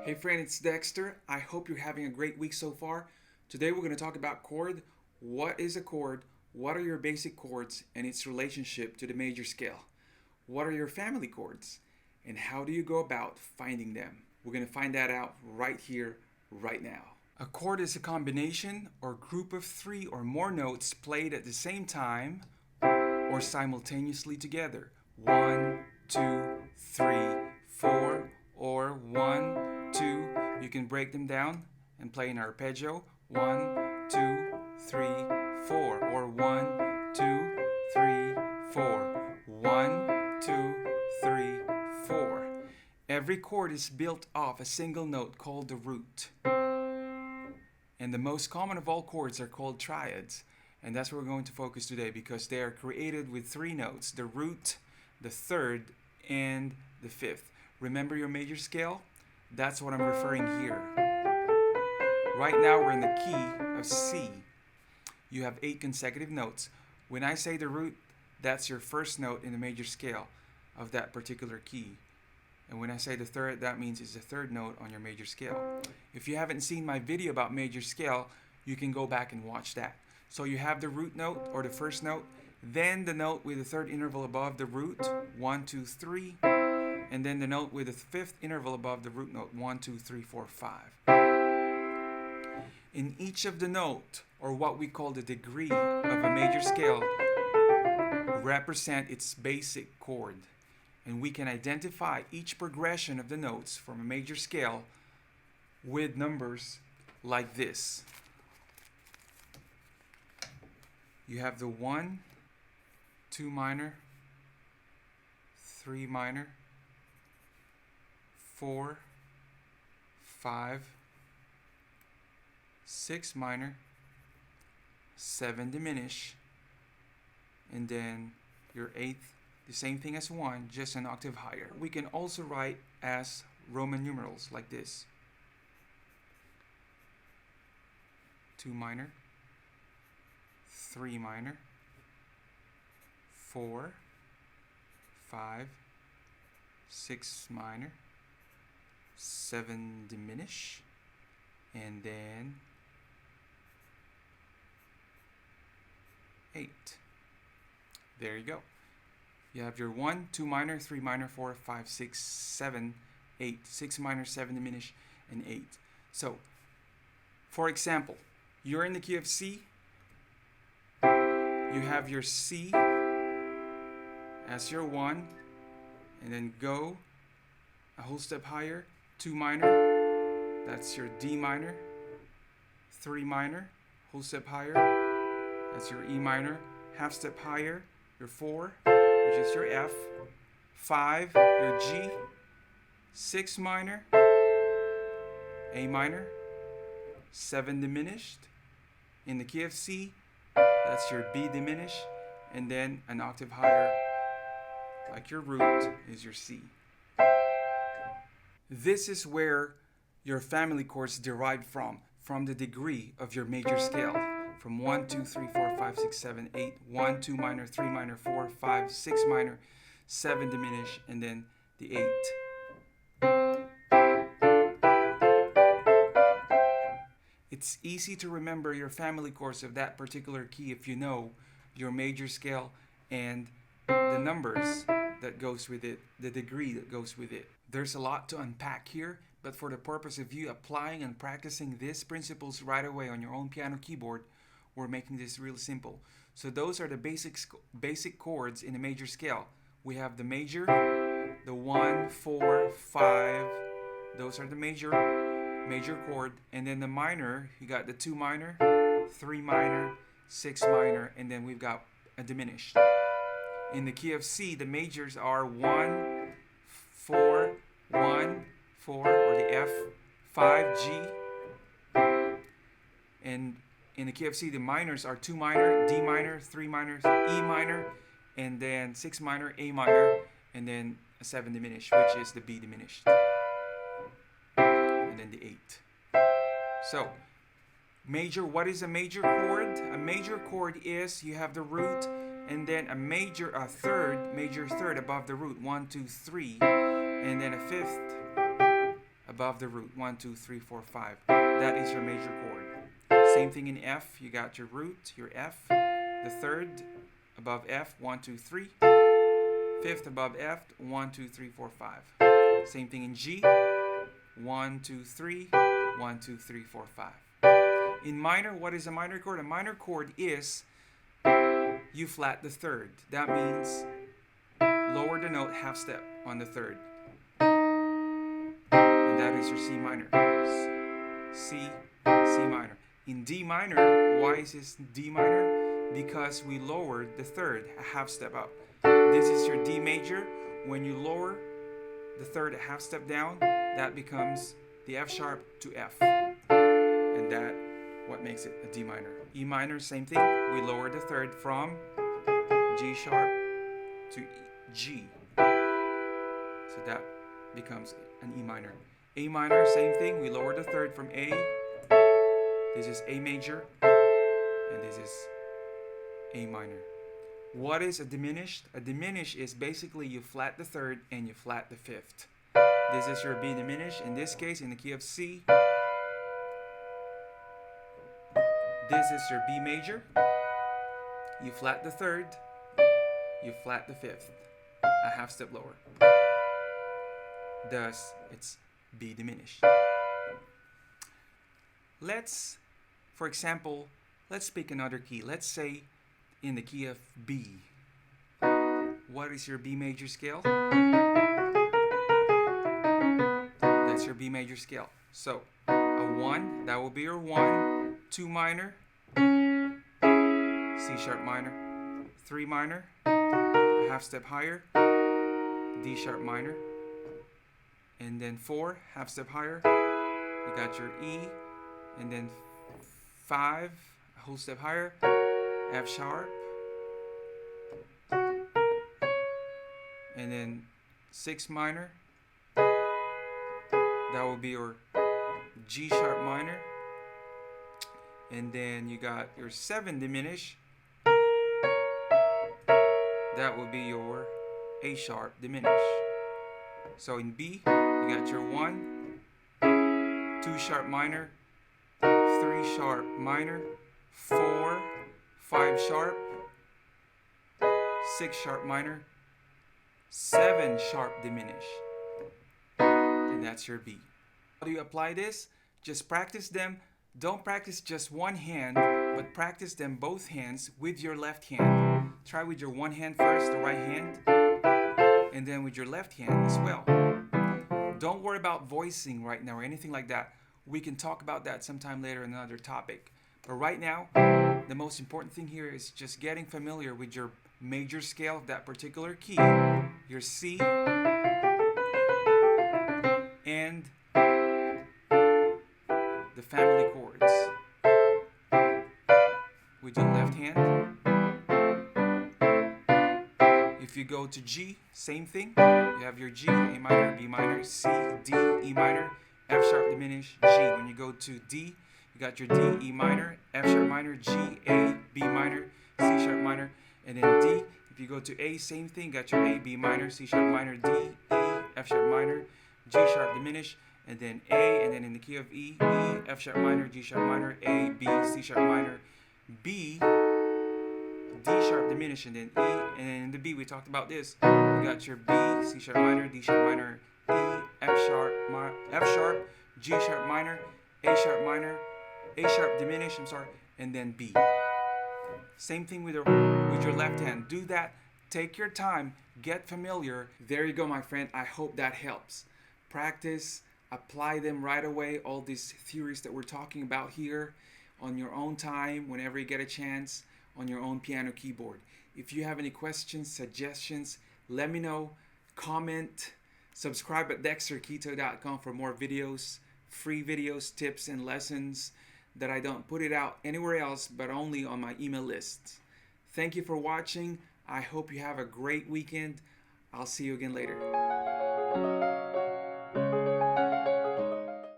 Hey friend, it's Dexter. I hope you're having a great week so far. Today we're going to talk about chord. What is a chord? What are your basic chords and its relationship to the major scale? What are your family chords? And how do you go about finding them? We're going to find that out right here, right now. A chord is a combination or group of three or more notes played at the same time or simultaneously together. 1, 2, 3, 4, or 1, 2. You can break them down and play an arpeggio. 1, 2, 3, 4, or 1, 2, 3, 4. 1, 2, 3, 4. Every chord is built off a single note called the root. And the most common of all chords are called triads. And that's what we're going to focus today because they are created with three notes: the root, the third, and the fifth. Remember your major scale? That's what I'm referring here. Right now we're in the key of C. You have 8 consecutive notes. When I say the root, that's your first note in the major scale of that particular key. And when I say the third, that means it's the third note on your major scale. If you haven't seen my video about major scale, you can go back and watch that. So you have the root note or the first note, then the note with the third interval above the root, 1, 2, 3, and then the note with the fifth interval above the root note, 1, 2, 3, 4, 5. In each of the note, or what we call the degree of a major scale, represent its basic chord. And we can identify each progression of the notes from a major scale with numbers like this. You have the 1, 2 minor, 3 minor, 4, 5, 6 minor, 7 diminish, and then your 8th, the same thing as 1, just an octave higher. We can also write as Roman numerals like this: 2 minor, 3 minor, 4, 5, 6 minor, 7 diminish, and then 8. There you go. You have your 1, 2 minor, 3 minor, 4, 5, 6, 7, 8. 6 minor, 7 diminish, and 8. So, for example, you're in the key of C. You have your C as your 1, and then go a whole step higher, 2 minor, that's your D minor, 3 minor, whole step higher, that's your E minor, half step higher, your 4, which is your F, 5, your G, 6 minor, A minor, 7 diminished, in the key of C, that's your B diminished, and then an octave higher, like your root, is your C. This is where your family chords derive from the degree of your major scale. From 1, 2, 3, 4, 5, 6, 7, 8, 1, 2 minor, 3 minor, 4, 5, 6 minor, 7 diminish, and then the 8. It's easy to remember your family chords of that particular key if you know your major scale and the numbers that goes with it, the degree that goes with it. There's a lot to unpack here, but for the purpose of you applying and practicing these principles right away on your own piano keyboard, we're making this real simple. So those are the basic chords in a major scale. We have the major, the 1, 4, 5. Those are the major chord. And then the minor, you got the 2 minor, 3 minor, 6 minor, and then we've got a diminished. In the key of C, the majors are 1, 4, 1, 4, or the F, 5, G. And in the key of C, the minors are 2 minor, D minor, 3 minor, E minor, and then 6 minor, A minor, and then a 7 diminished, which is the B diminished. And then the 8. So, major, what is a major chord? A major chord is you have the root and then a major third above the root, 1, 2, 3, and then a fifth above the root. 1, 2, 3, 4, 5. That is your major chord. Same thing in F. You got your root, your F. The third above F. 1, 2, 3. Fifth above F. 1, 2, 3, 4, 5. Same thing in G. 1, 2, 3. 1, 2, 3, 4, 5. In minor, what is a minor chord? A minor chord is you flat the third. That means lower the note half step on the third. And that is your C minor. C minor. In D minor, why is this D minor? Because we lowered the third a half step up. This is your D major. When you lower the third a half step down, that becomes the F sharp to F. And that what makes it a D minor. E minor, same thing. We lower the third from G sharp to G. So that becomes an E minor. A minor, same thing. We lower the third from A. This is A major. And this is A minor. What is a diminished? A diminished is basically you flat the third and you flat the fifth. This is your B diminished. In this case, in the key of C. This is your B major. You flat the third. You flat the fifth. A half step lower. Thus, it's B diminished. For example, let's pick another key. Let's say in the key of B. What is your B major scale? That's your B major scale. So, a 1, that will be your 1, 2 minor, C sharp minor, 3 minor, a half step higher, D sharp minor, and then 4, half step higher, you got your E, and then 5, a whole step higher, F sharp, and then 6 minor, that will be your G sharp minor, and then you got your 7 diminished, that will be your A sharp diminished. So in B, you got your 1, 2 sharp minor, 3 sharp minor, 4, 5 sharp, 6 sharp minor, 7 sharp diminished. And that's your B. How do you apply this? Just practice them. Don't practice just one hand, but practice them both hands with your left hand. Try with your one hand first, the right hand, and then with your left hand as well. Don't worry about voicing right now or anything like that. We can talk about that sometime later in another topic. But right now, the most important thing here is just getting familiar with your major scale of that particular key, your C, and the family chords. With your left hand. If you go to G, same thing. You have your G, A minor, B minor, C, D, E minor, F sharp diminished, G. When you go to D, you got your D, E minor, F sharp minor, G, A, B minor, C sharp minor, and then D. If you go to A, same thing. Got your A, B minor, C sharp minor, D, E, F sharp minor, G sharp diminished, and then A, and then in the key of E, E, F sharp minor, G sharp minor, A, B, C sharp minor, B, D sharp diminished, and then E, and then in the B we talked about this. You got your B, C sharp minor, D sharp minor, E, F sharp, G sharp minor, A sharp diminished, and then B. Same thing with your left hand. Do that. Take your time. Get familiar. There you go, my friend. I hope that helps. Practice. Apply them right away. All these theories that we're talking about here on your own time, whenever you get a chance, on your own piano keyboard. If you have any questions, suggestions, let me know. Comment. Subscribe at dexterketo.com for more videos, free videos, tips, and lessons that I don't put it out anywhere else but only on my email list. Thank you for watching. I hope you have a great weekend. I'll see you again later.